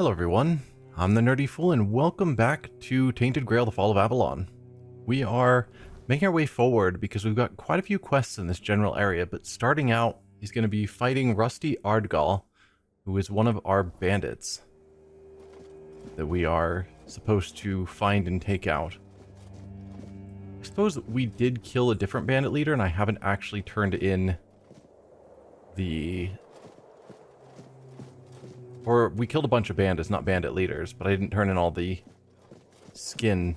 Hello everyone, I'm the Nerdy Fool and welcome back to Tainted Grail, the Fall of Avalon. We are making our way forward because we've got quite a few quests in this general area, but starting out, he's going to be fighting Rusty Ardgal, who is one of our bandits that we are supposed to find and take out. I suppose we did kill a different bandit leader and I haven't actually turned in Or we killed a bunch of bandits, not bandit leaders, but I didn't turn in all the skin,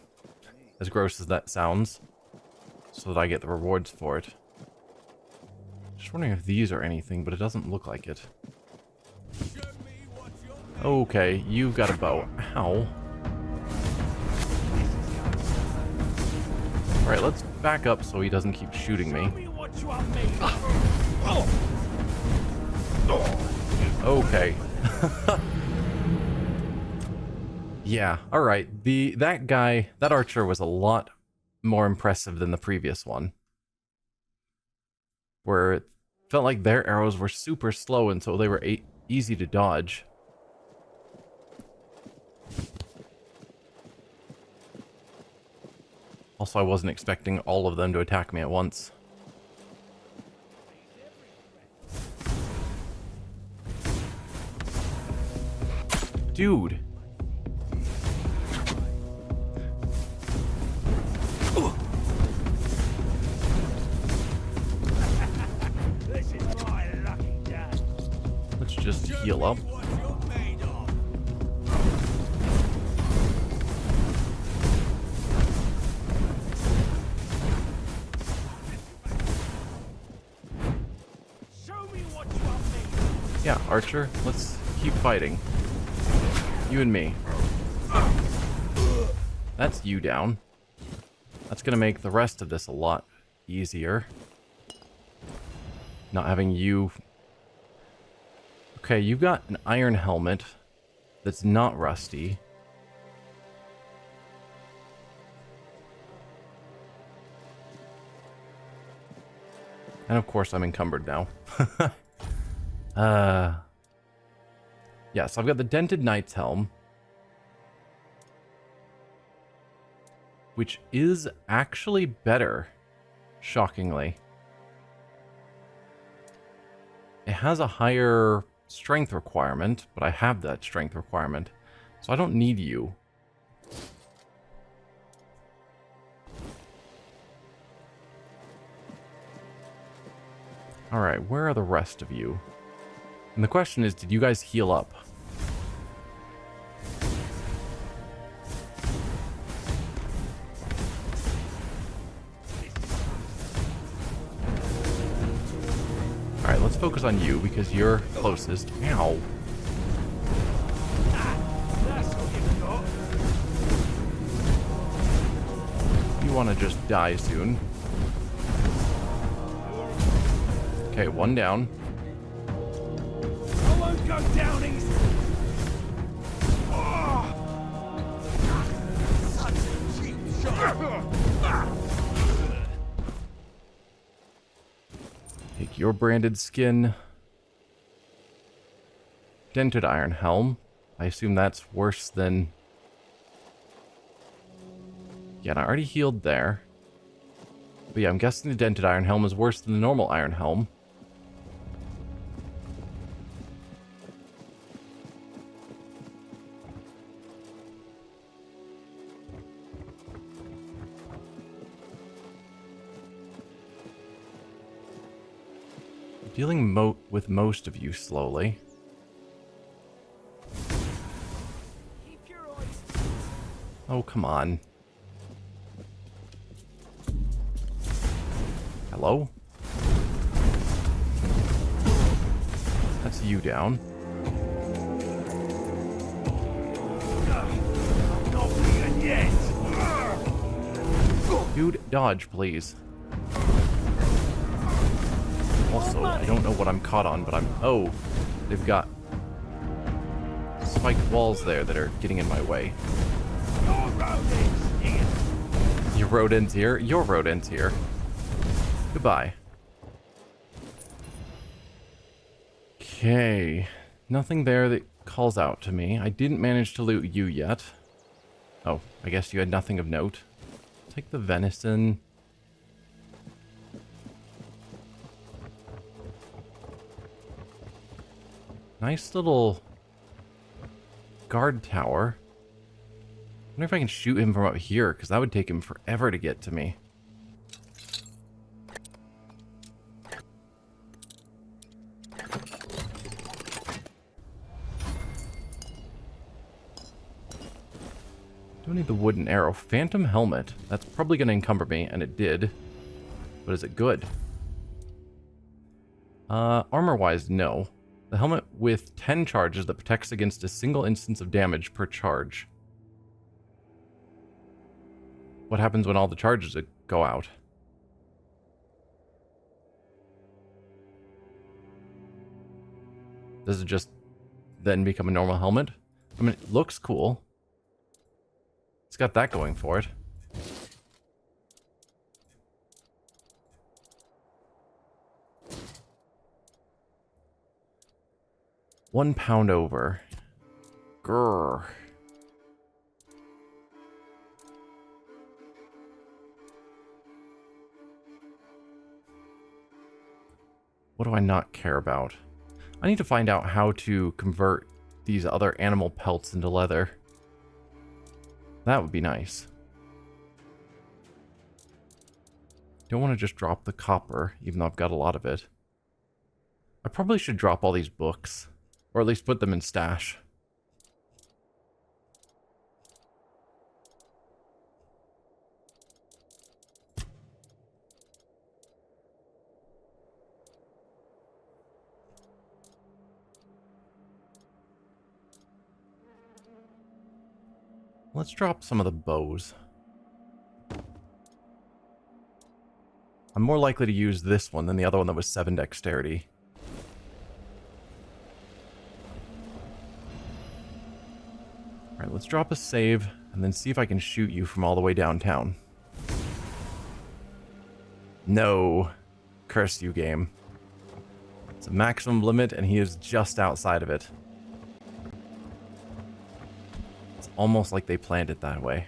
as gross as that sounds, so that I get the rewards for it. Just wondering if these are anything, but it doesn't look like it. Okay, you've got a bow. Ow. Alright, let's back up so he doesn't keep shooting me. Okay. Yeah, alright. That archer was a lot more impressive than the previous one. Where it felt like their arrows were super slow and so they were easy to dodge. Also, I wasn't expecting all of them to attack me at once. Dude. Let's just heal up. Yeah, Archer, let's keep fighting. You and me. That's you down. That's gonna make the rest of this a lot easier. Not having you... Okay, you've got an iron helmet that's not rusty. And of course I'm encumbered now. Yeah, so I've got the Dented Knight's Helm, which is actually better, shockingly. It has a higher strength requirement, but I have that strength requirement, so I don't need you. Alright, where are the rest of you? And the question is, did you guys heal up? Alright, let's focus on you because you're closest. Ow. You want to just die soon. Okay, one down. Go down easy. Such a cheap shot. Take your branded skin. Dented iron helm. I assume that's worse than... Yeah, and I already healed there. But yeah, I'm guessing the dented iron helm is worse than the normal iron helm. Dealing with most of you slowly. Oh, come on. Hello? That's you down. Dude, dodge, please. Also, I don't know what I'm caught on, but oh, they've got spiked walls there that are getting in my way. Your road ends here. Your road ends here. Goodbye. Okay. Nothing there that calls out to me. I didn't manage to loot you yet. Oh, I guess you had nothing of note. Take the venison. Nice little guard tower. I wonder if I can shoot him from up here, because that would take him forever to get to me. Don't need the wooden arrow. Phantom helmet. That's probably going to encumber me, and it did. But is it good? Armor-wise, no. The helmet with 10 charges that protects against a single instance of damage per charge. What happens when all the charges go out? Does it just then become a normal helmet? I mean, it looks cool. It's got that going for it. £1 over. Grrr. What do I not care about? I need to find out how to convert these other animal pelts into leather. That would be nice. Don't want to just drop the copper, even though I've got a lot of it. I probably should drop all these books. Or at least put them in stash. Let's drop some of the bows. I'm more likely to use this one than the other one that was 7 dexterity. Alright, let's drop a save, and then see if I can shoot you from all the way downtown. No. Curse you, game. It's a maximum limit, and he is just outside of it. It's almost like they planned it that way.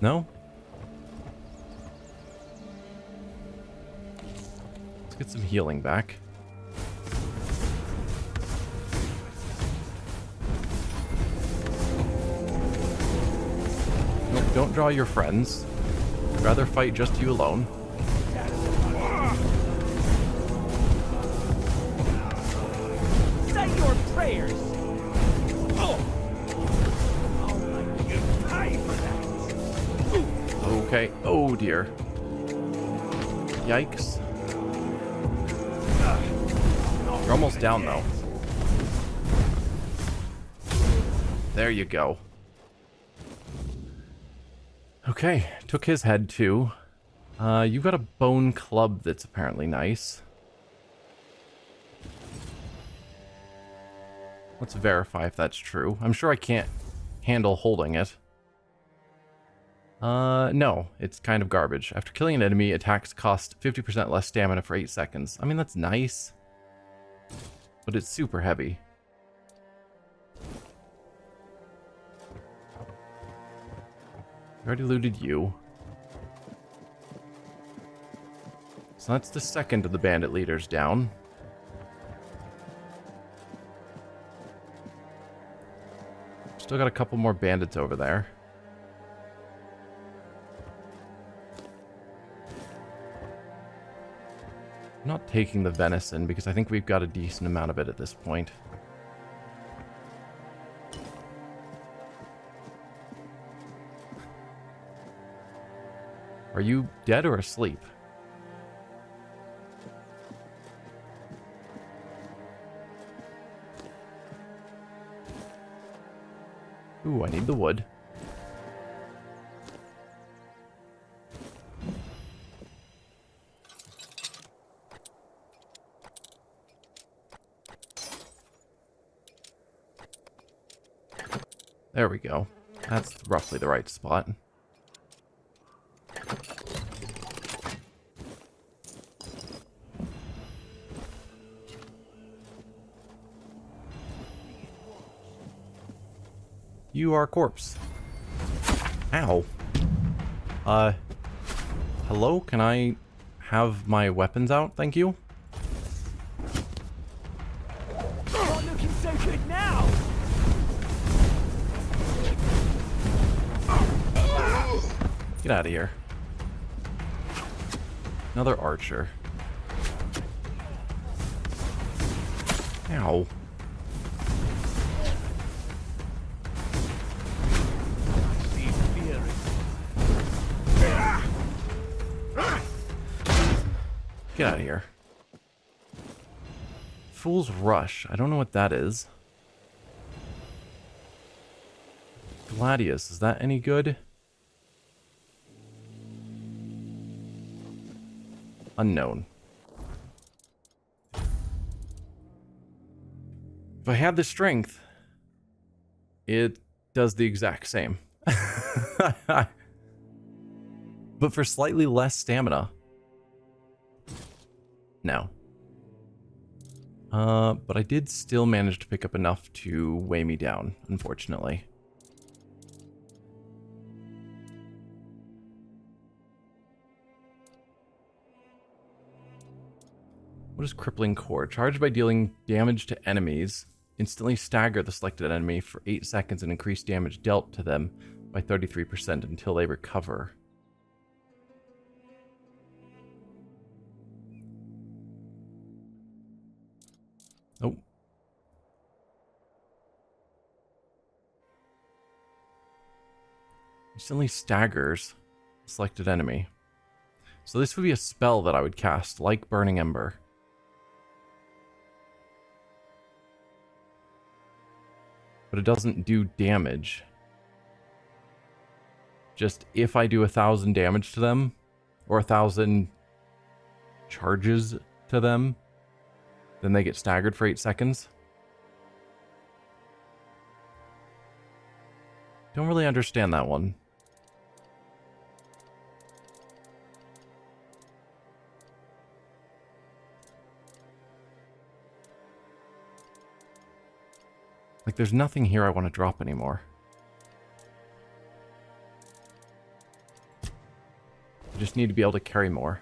No? Let's get some healing back. Nope, don't draw your friends. I'd rather fight just you alone. Say your prayers. Okay. Oh dear. Yikes. You're almost down though. There you go. Okay, took his head too. You've got a bone club that's apparently nice. Let's verify if that's true. I'm sure I can't handle holding it. No, it's kind of garbage. After killing an enemy, attacks cost 50% less stamina for 8 seconds. I mean, that's nice. But it's super heavy. I already looted you. So that's the second of the bandit leaders down. Still got a couple more bandits over there. I'm not taking the venison because I think we've got a decent amount of it at this point. Are you dead or asleep? Ooh, I need the wood. There we go. That's roughly the right spot. You are a corpse. Ow. Hello? Can I have my weapons out? Thank you. Not looking so good now. Get out of here. Another archer. Ow. Get out of here. Fool's Rush. I don't know what that is. Gladius. Is that any good? Unknown. If I had the strength, it does the exact same. But for slightly less stamina. No. But I did still manage to pick up enough to weigh me down, unfortunately. What is Crippling Core? Charged by dealing damage to enemies. Instantly stagger the selected enemy for 8 seconds and increase damage dealt to them by 33% until they recover. Oh. Instantly staggers selected enemy. So this would be a spell that I would cast, like Burning Ember. But it doesn't do damage. Just if I do 1,000 damage to them, or 1,000 charges to them, then they get staggered for 8 seconds. Don't really understand that one. Like, there's nothing here I want to drop anymore. I just need to be able to carry more.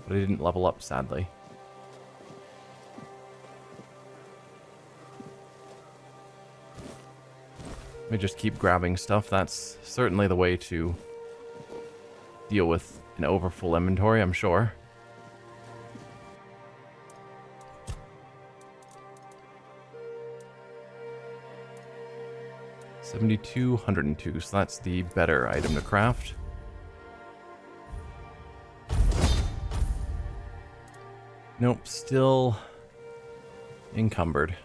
But I didn't level up, sadly. Let me just keep grabbing stuff. That's certainly the way to deal with an overfull inventory, I'm sure. $72, $102, so that's the better item to craft. Nope, still encumbered.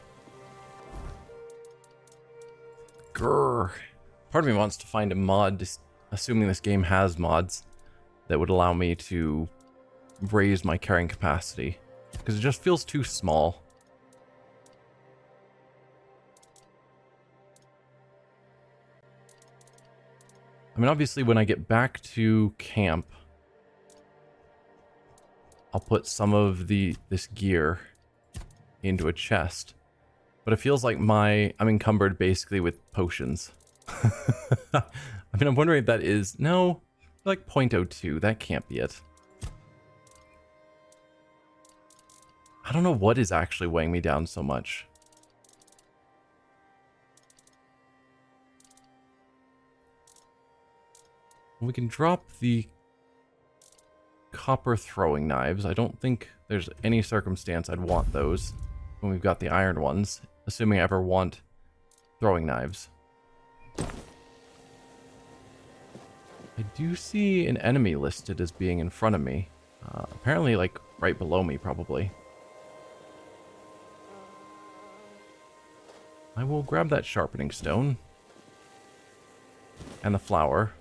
Grrr. Part of me wants to find a mod, just assuming this game has mods, that would allow me to raise my carrying capacity, because it just feels too small. I mean, obviously, when I get back to camp, I'll put some of this gear into a chest. But it feels like I'm encumbered basically with potions. I mean, I'm wondering if that is... No, like 0.02. That can't be it. I don't know what is actually weighing me down so much. We can drop the copper throwing knives. I don't think there's any circumstance I'd want those when we've got the iron ones, assuming I ever want throwing knives. I do see an enemy listed as being in front of me. Apparently, like, right below me, probably. I will grab that sharpening stone. And the flower.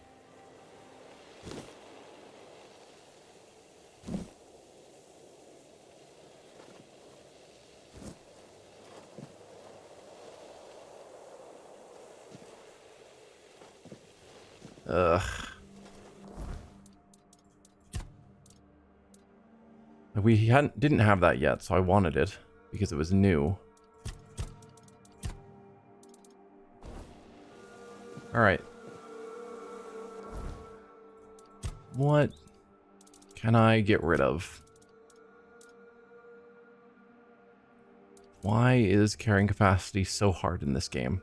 Ugh. We didn't have that yet, so I wanted it because it was new. Alright. What can I get rid of? Why is carrying capacity so hard in this game?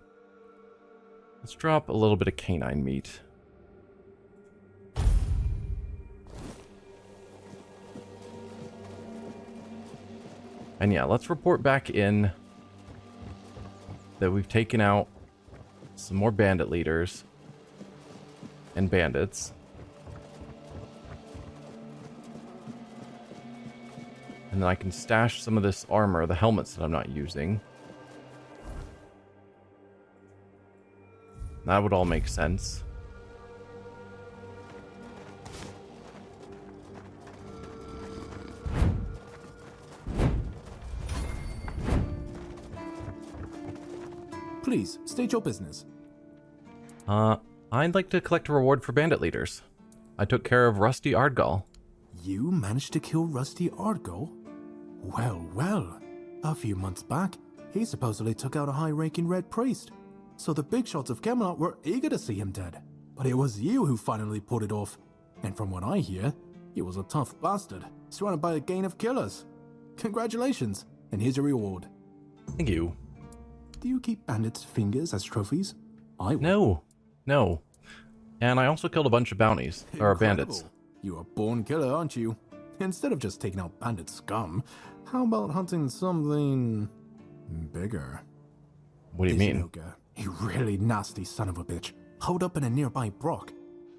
Let's drop a little bit of canine meat. And yeah, let's report back in that we've taken out some more bandit leaders and bandits. And then I can stash some of this armor, the helmets that I'm not using. That would all make sense. Please, state your business. I'd like to collect a reward for bandit leaders. I took care of Rusty Ardgal. You managed to kill Rusty Ardgal? Well, well. A few months back, he supposedly took out a high-ranking red priest. So the big shots of Camelot were eager to see him dead. But it was you who finally pulled it off. And from what I hear, he was a tough bastard, surrounded by a gang of killers. Congratulations, and here's your reward. Thank you. Do you keep bandits' fingers as trophies? I would. No. And I also killed a bunch of bounties, or bandits. Incredible. You're a born killer, aren't you? Instead of just taking out bandit scum, how about hunting something bigger? What do you This mean? ogre, a really nasty son of a bitch, holed up in a nearby brook.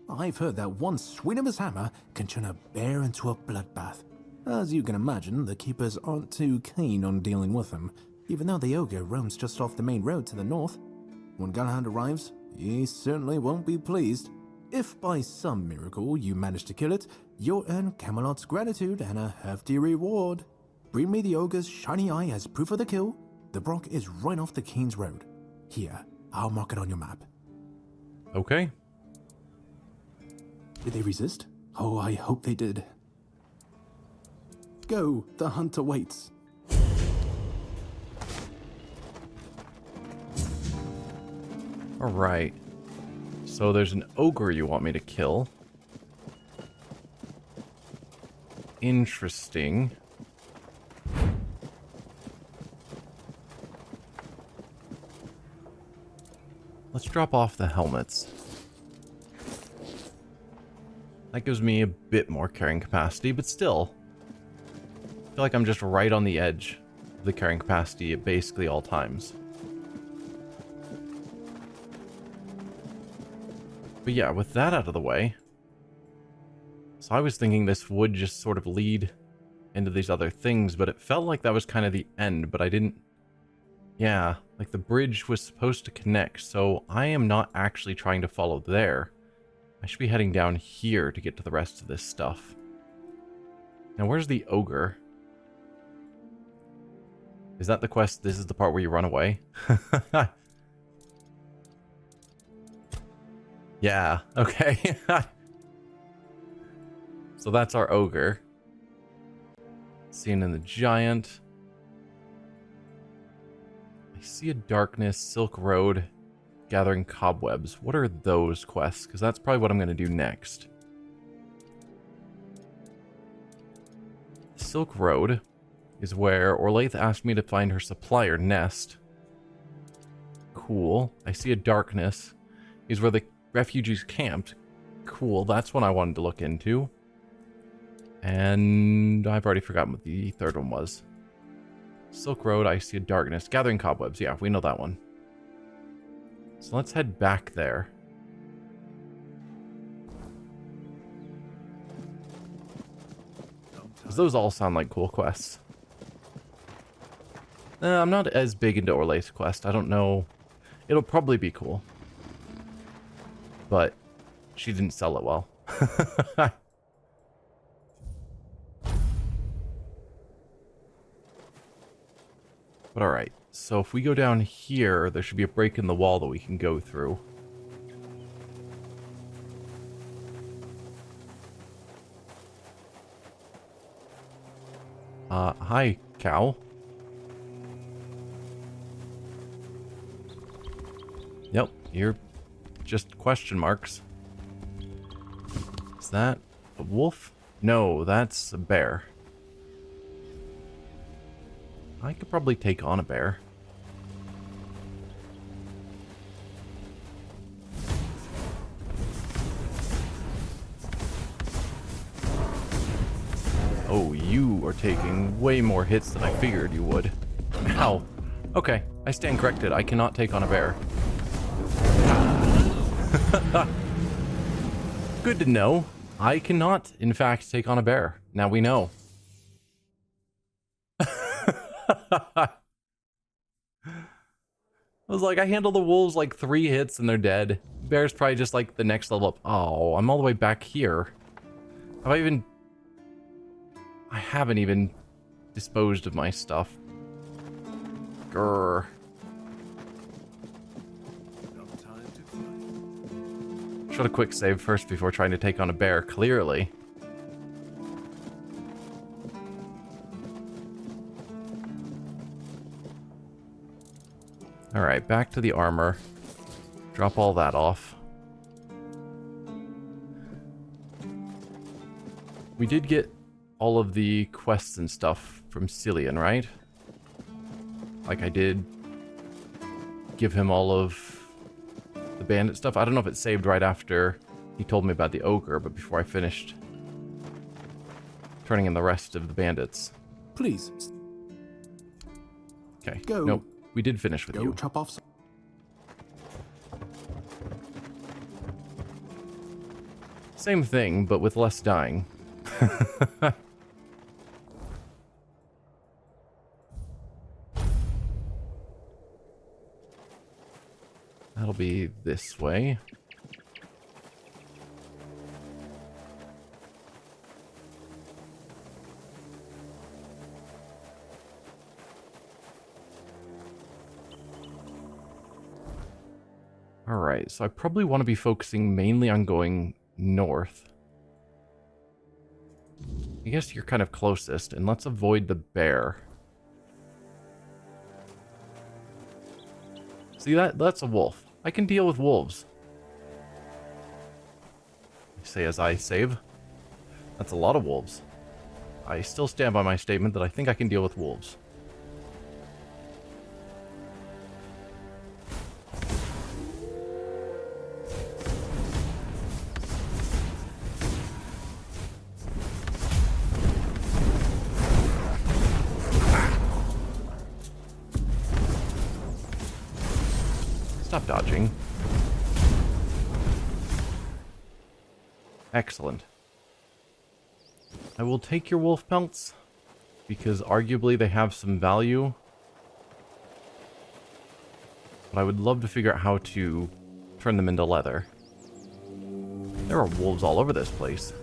I've heard that one swing of his hammer can turn a bear into a bloodbath. As you can imagine, the keepers aren't too keen on dealing with him, even though the ogre roams just off the main road to the north. When Galahad arrives, he certainly won't be pleased. If by some miracle you manage to kill it, you'll earn Camelot's gratitude and a hefty reward. Bring me the ogre's shiny eye as proof of the kill. The brook is right off the King's Road. Here, I'll mark it on your map. Okay. Did they resist? Oh, I hope they did. Go, the hunt awaits. Alright. So there's an ogre you want me to kill. Interesting. Let's drop off the helmets. That gives me a bit more carrying capacity, but still. I feel like I'm just right on the edge of the carrying capacity at basically all times. But yeah, with that out of the way, so I was thinking this would just sort of lead into these other things, but it felt like that was kind of the end, but I didn't... Yeah, like the bridge was supposed to connect, so I am not actually trying to follow there. I should be heading down here to get to the rest of this stuff. Now, where's the ogre? Is that the quest? This is the part where you run away? Yeah, okay. So that's our ogre. Seen in the giant. I see a darkness, Silk Road, gathering cobwebs. What are those quests? Because that's probably what I'm going to do next. Silk Road is where Orlaith asked me to find her supplier nest. Cool. I see a darkness. Is where the refugees camped. Cool, that's one I wanted to look into. And I've already forgotten what the third one was. Silk Road, I see a darkness. Gathering cobwebs, yeah, we know that one. So let's head back there. Because those all sound like cool quests. I'm not as big into Orlaith's quest. I don't know. It'll probably be cool. But she didn't sell it well. But alright, so if we go down here, there should be a break in the wall that we can go through. Hi, cow. Yep, you're just question marks. Is that a wolf? No, that's a bear. I could probably take on a bear. Oh, you are taking way more hits than I figured you would. Ow. Okay, I stand corrected. I cannot take on a bear. Good to know. I cannot, in fact, take on a bear. Now we know. I was like, I handle the wolves like 3 hits and they're dead. Bear's probably just like the next level up. Oh, I'm all the way back here. I haven't even disposed of my stuff. Grr. Should have quick save first before trying to take on a bear, clearly. Alright, back to the armor. Drop all that off. We did get all of the quests and stuff from Cillian, right? Like I did give him all of the bandit stuff. I don't know if it saved right after he told me about the ogre, but before I finished turning in the rest of the bandits. Please. Okay. Go. Nope. We did finish with Go you. chop off some. Same thing, but with less dying. That'll be this way. Alright, so I probably want to be focusing mainly on going north. I guess you're kind of closest, and let's avoid the bear. See, that's a wolf. I can deal with wolves. Say as I save. That's a lot of wolves. I still stand by my statement that I think I can deal with wolves. Stop dodging. Excellent. I will take your wolf pelts, because arguably they have some value. But I would love to figure out how to turn them into leather. There are wolves all over this place.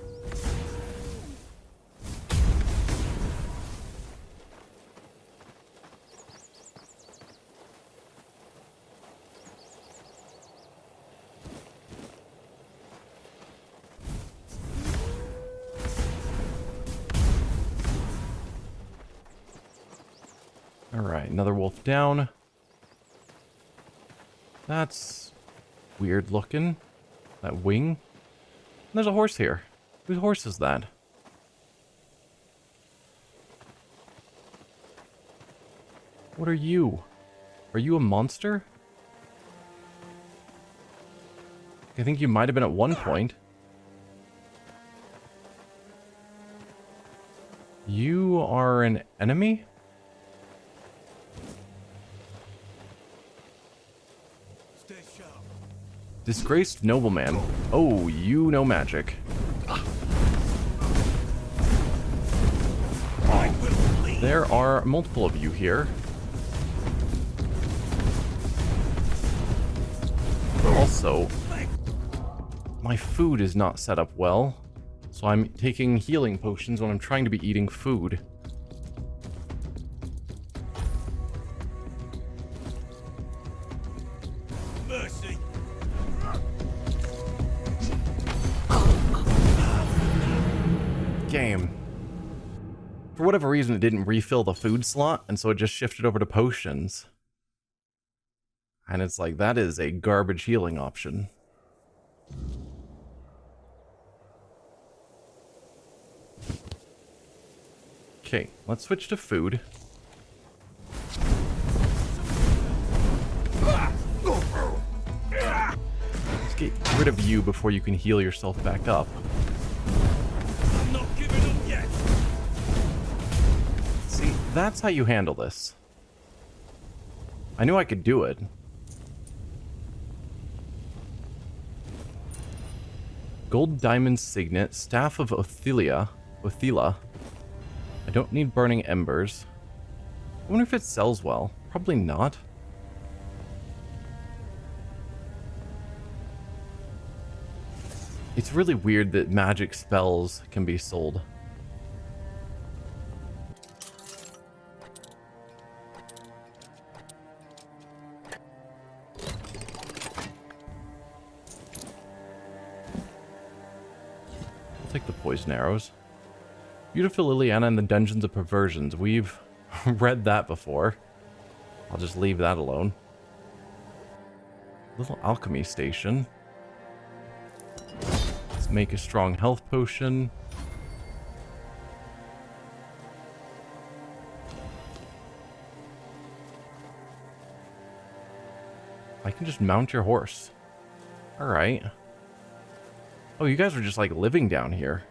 Alright, another wolf down. That's weird looking. That wing. And there's a horse here. Whose horse is that? What are you? Are you a monster? I think you might have been at one point. You are an enemy? Disgraced nobleman. Oh, you know magic. There are multiple of you here. Also, my food is not set up well, so I'm taking healing potions when I'm trying to be eating food. Game. For whatever reason, it didn't refill the food slot, and so it just shifted over to potions. And it's like, that is a garbage healing option. Okay, let's switch to food. Let's get rid of you before you can heal yourself back up. I'm not giving up yet. See, that's how you handle this. I knew I could do it. Gold diamond signet, staff of Othila. I don't need burning embers. I wonder if it sells well. Probably not. It's really weird that magic spells can be sold. I'll take the poison arrows. Beautiful Liliana and the Dungeons of Perversions. We've read that before. I'll just leave that alone. Little alchemy station. Let's make a strong health potion. I can just mount your horse. Alright. Oh, you guys are just like living down here.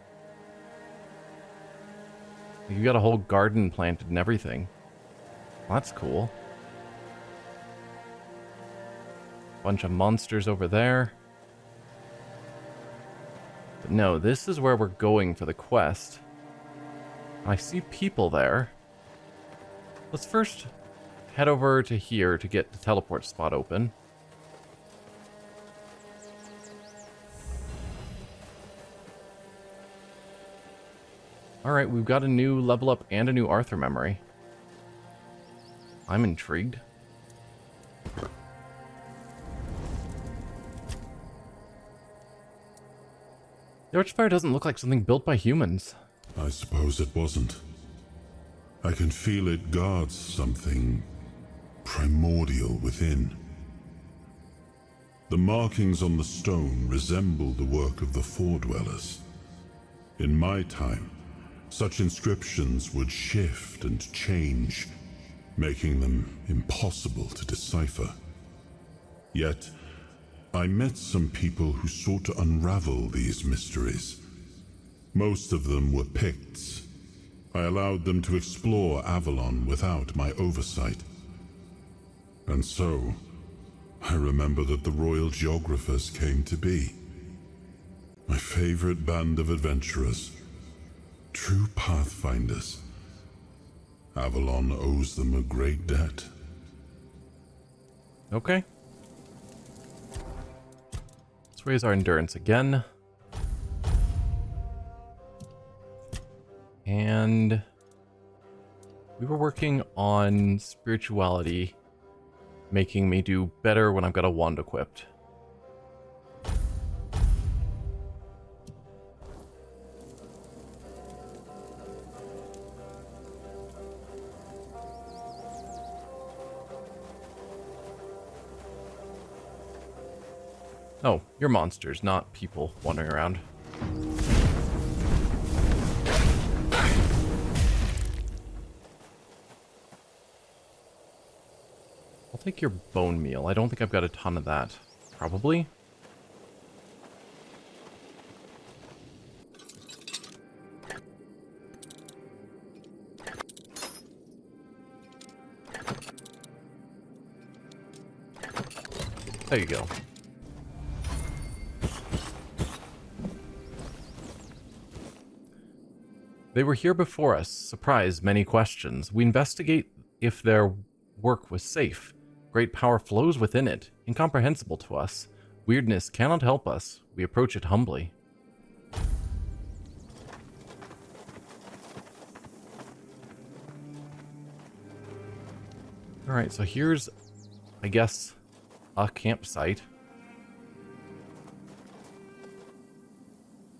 You got a whole garden planted and everything. That's cool. Bunch of monsters over there. But no, this is where we're going for the quest. I see people there. Let's first head over to here to get the teleport spot open. Alright, we've got a new level up and a new Arthur memory. I'm intrigued. The Archspire doesn't look like something built by humans. I suppose it wasn't. I can feel it guards something primordial within. The markings on the stone resemble the work of the Foredwellers. In my time, such inscriptions would shift and change, making them impossible to decipher. Yet, I met some people who sought to unravel these mysteries. Most of them were Picts. I allowed them to explore Avalon without my oversight. And so, I remember that the royal geographers came to be. My favorite band of adventurers. True pathfinders. Avalon owes them a great debt. Okay. Let's raise our endurance again. And we were working on spirituality, making me do better when I've got a wand equipped. Oh, you're monsters, not people wandering around. I'll take your bone meal. I don't think I've got a ton of that. Probably. There you go. They were here before us, surprised many questions. We investigate if their work was safe. Great power flows within it, incomprehensible to us. Weirdness cannot help us. We approach it humbly. Alright, so here's, I guess, a campsite.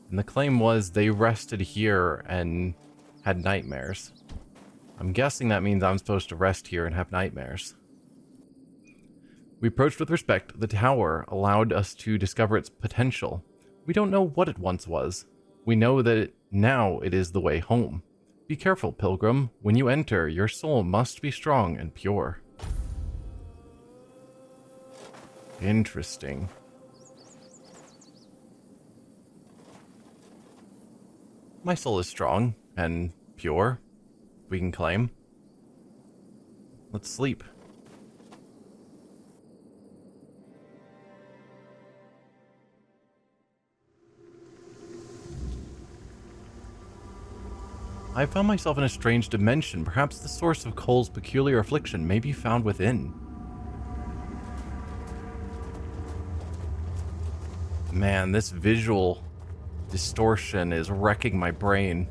And the claim was they rested here and had nightmares. I'm guessing that means I'm supposed to rest here and have nightmares. We approached with respect. The tower allowed us to discover its potential. We don't know what it once was. We know that now it is the way home. Be careful, pilgrim. When you enter, your soul must be strong and pure. Interesting. My soul is strong and pure, we can claim. Let's sleep. I found myself in a strange dimension. Perhaps the source of Cole's peculiar affliction may be found within. Man, this visual distortion is wrecking my brain.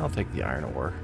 I'll take the iron ore.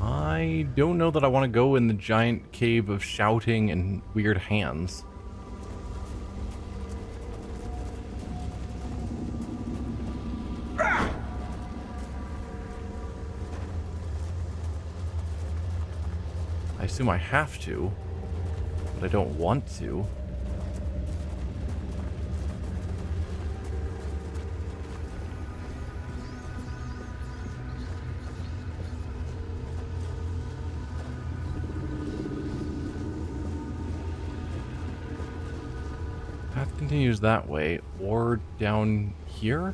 I don't know that I want to go in the giant cave of shouting and weird hands. I assume I have to, but I don't want to. Path continues that way, or down here?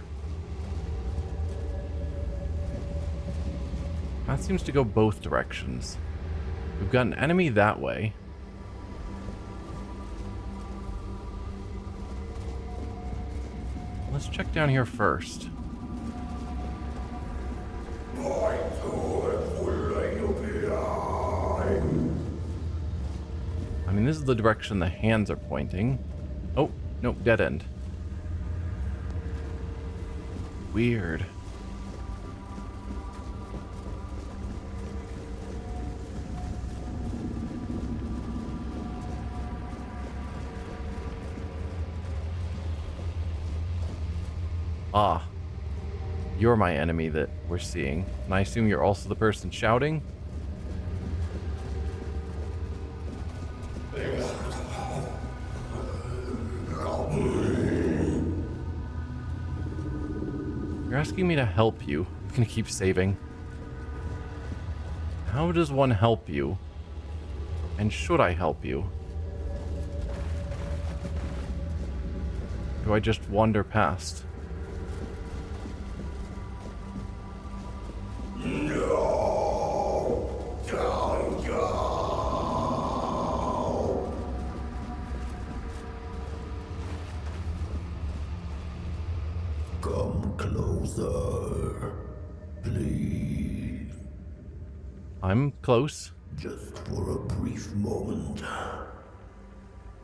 Path seems to go both directions. We've got an enemy that way. Let's check down here first. I mean, this is the direction the hands are pointing. Oh, nope, dead end. Weird. Ah, you're my enemy that we're seeing. And I assume you're also the person shouting? You're asking me to help you. I'm gonna keep saving. How does one help you? And should I help you? Do I just wander past? Come closer, please. I'm close. Just for a brief moment.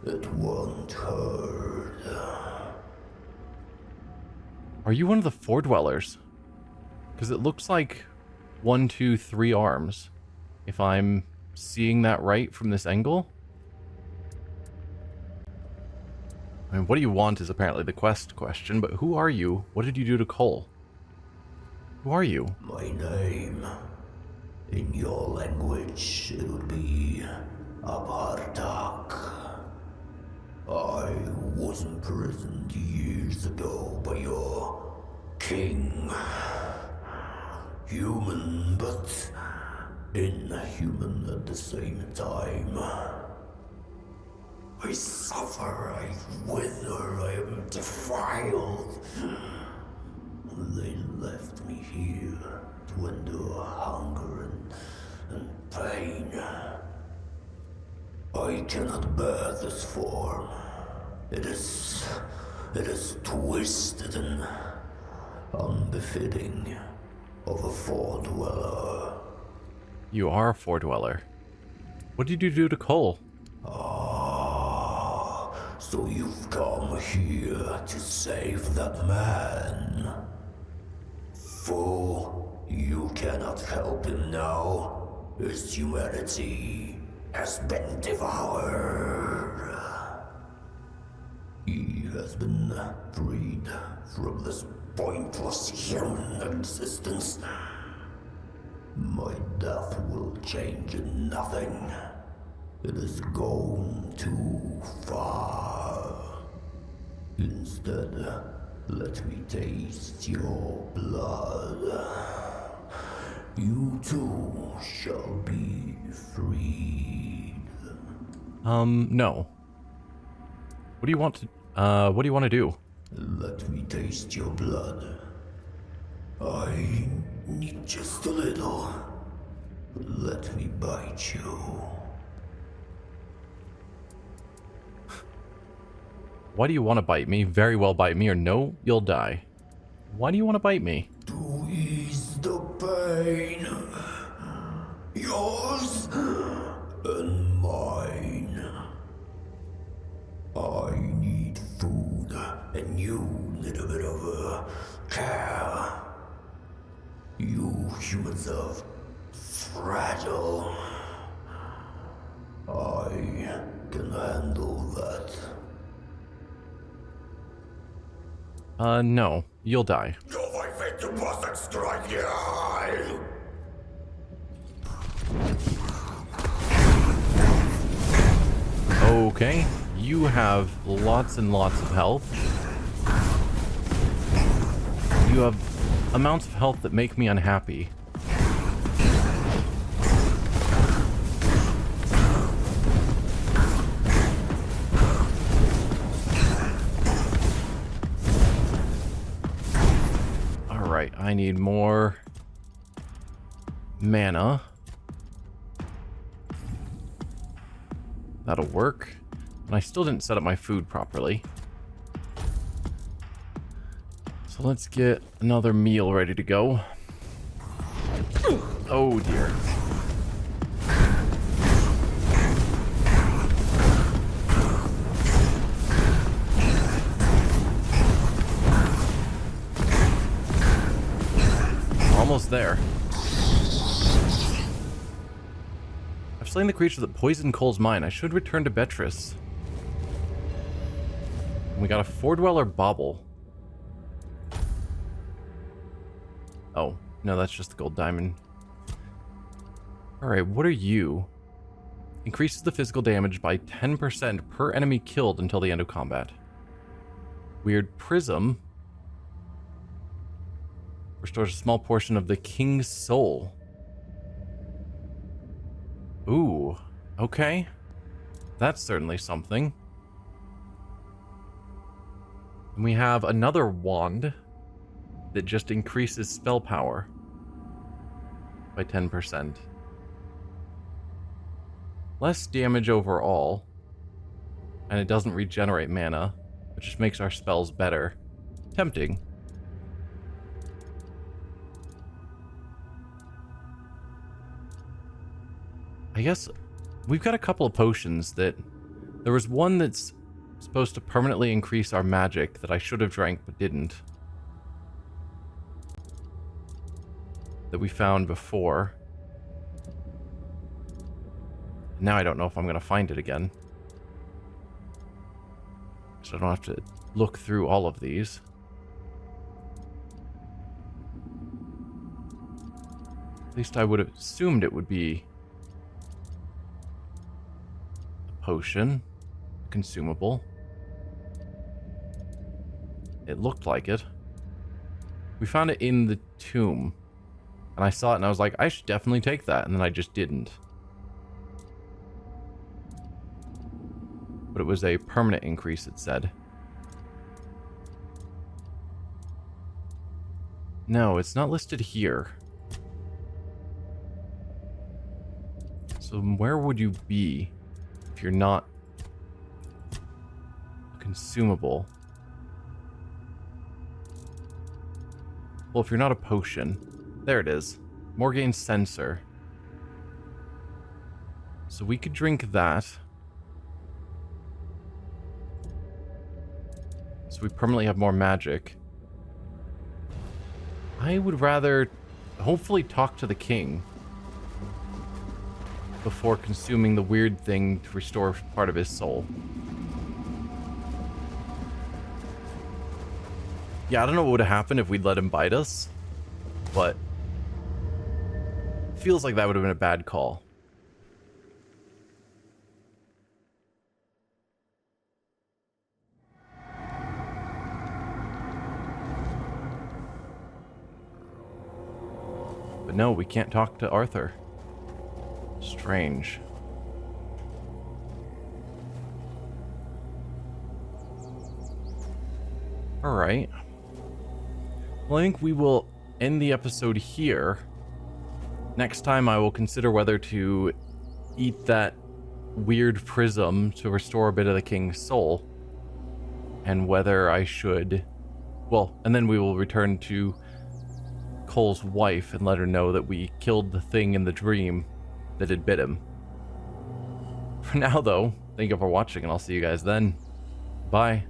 It won't hurt. Are you one of the four dwellers? Because it looks like 1, 2, 3 arms. If I'm seeing that right from this angle? I mean, what do you want is apparently the quest question, but who are you? What did you do to Cole? Who are you? My name. In your language, it would be Abhartach. I was imprisoned years ago by your king. Human, but inhuman at the same time. I suffer, I wither, I am defiled. They left me here to endure hunger and pain. I I cannot bear this form. It is twisted and unbefitting of a four-dweller. You are a four-dweller. What did you do to Cole? Ah, so you've come here to save that man. Fool, you cannot help him now. His humanity has been devoured. He has been freed from this pointless human existence. My death will change nothing. It has gone too far. Instead, let me taste your blood. You too shall be freed. No. What do you want to do? Let me taste your blood. I need just a little. Let me bite you. Why do you want to bite me? Very well bite me, or no, you'll die. Why do you want to bite me? To ease the pain. Yours and mine. I need food, and you need a bit of care. You humans are fragile. I can handle that. No, you'll die. Okay, you have lots and lots of health. You have amounts of health that make me unhappy. Alright, I need more mana. That'll work. And I still didn't set up my food properly. So let's get another meal ready to go. Oh dear. Almost there. I've slain the creature that poisoned Cole's mind. I should return to Beatrice. And we got a four-dweller bauble. Oh, no, that's just the gold diamond. Alright, what are you? Increases the physical damage by 10% per enemy killed until the end of combat. Weird prism. Restores a small portion of the king's soul. Ooh, okay. That's certainly something. And we have another wand that just increases spell power by 10%. Less damage overall, and it doesn't regenerate mana, which just makes our spells better. Tempting. I guess we've got a couple of potions that... There was one that's supposed to permanently increase our magic that I should have drank but didn't. That we found before. Now I don't know if I'm going to find it again. So I don't have to look through all of these. At least I would have assumed it would be a potion. Consumable. It looked like it. We found it in the tomb. And I saw it and I was like, I should definitely take that. And then I just didn't. But it was a permanent increase, it said. No, it's not listed here. So where would you be? if you're not consumable. Well, if you're not a potion. There it is. Morgane's Sensor. So we could drink that. So we permanently have more magic. I would rather hopefully talk to the king before consuming the weird thing to restore part of his soul. Yeah, I don't know what would have happened if we'd let him bite us, but feels like that would have been a bad call. But no, we can't talk to Arthur. Strange. Alright. Well, I think we will end the episode here. Next time I will consider whether to eat that weird prism to restore a bit of the king's soul. And whether I should... Well, and then we will return to Cole's wife and let her know that we killed the thing in the dream that had bit him. For now, though, thank you for watching, and I'll see you guys then. Bye.